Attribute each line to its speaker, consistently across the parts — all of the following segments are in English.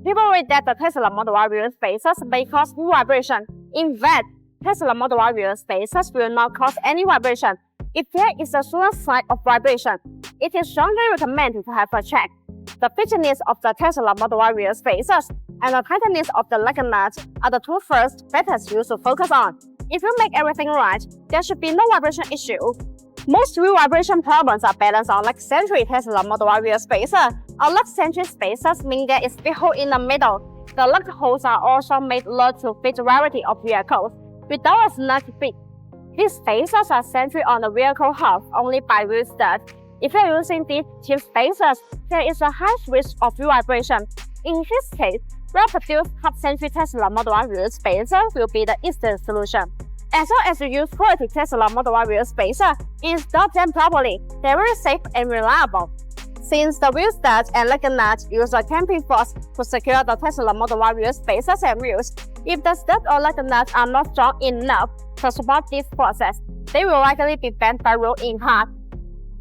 Speaker 1: People read that the Tesla Model Y wheel spacers may cause vibration. In fact, Tesla Model Y wheel spacers will not cause any vibration. If there is a slight sign of vibration, it is strongly recommended to have a check. The thickness of the Tesla Model Y wheel spacers and the tightness of the lug nut are the two first factors you should focus on. If you make everything right, there should be no vibration issue. Most wheel vibration problems are balanced on lug-centric Tesla Model Y wheel spacer. A lug-centric spacers mean there is a big hole in the middle. The lug holes are also made low to fit the variety of vehicles, without a snug fit. These spacers are centered on the vehicle hub only by wheel studs. If you're using these cheap spacers, there is a high risk of wheel vibration. In this case, well-produced hub-centric Tesla Model Y wheel spacer will be the instant solution. As long as you use quality Tesla Model Y wheel spacer, install them properly, they're very safe and reliable. Since the wheel studs and lug nuts use a clamping force to secure the Tesla Model Y wheel spacers and wheels, if the studs or lug nuts are not strong enough to support these forces, they will likely be bent by roll in half.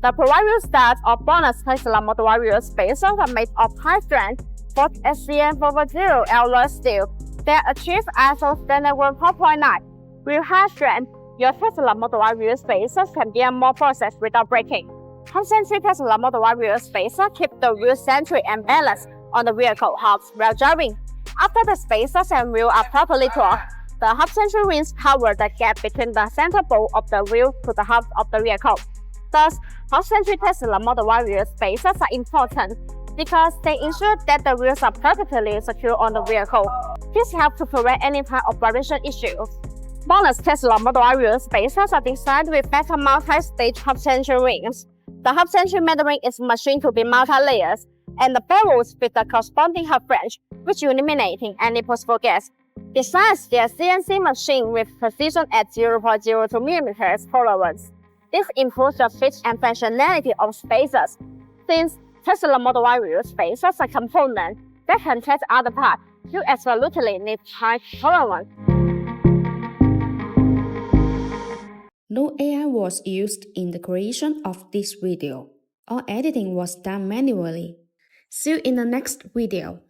Speaker 1: The provided wheel studs or BONOSS Tesla Model Y wheel spacers are made of high-strength, both SCM 440 alloy steel. They achieve ISO standard 4.9. With high strength, your Tesla Model Y wheel spacers can be more processed without breaking. Hub-centric Tesla Model Y wheel spacer keep the wheel centric and balance on the vehicle hubs while driving. After the spacers and wheel are properly torqued, the hub-centric rings cover the gap between the center bolt of the wheel to the hubs of the vehicle. Thus, hub-centric Tesla Model Y wheel spacers are important because they ensure that the wheels are perfectly secure on the vehicle. This helps to prevent any kind of vibration issues. BONOSS Tesla Model Y wheel spacers are designed with better multi-stage hub-centric rings. The hub-centric metal ring is machined to be multi-layers, and the barrels with the corresponding hub branch, which eliminating any possible gas. Besides, they are CNC machined with precision at 0.02 mm tolerance. This improves the fit and functionality of spacers. Since Tesla Model Y wheel spacers are components that can touch other parts, you absolutely need high tolerance.
Speaker 2: No AI was used in the creation of this video. All editing was done manually. See you in the next video.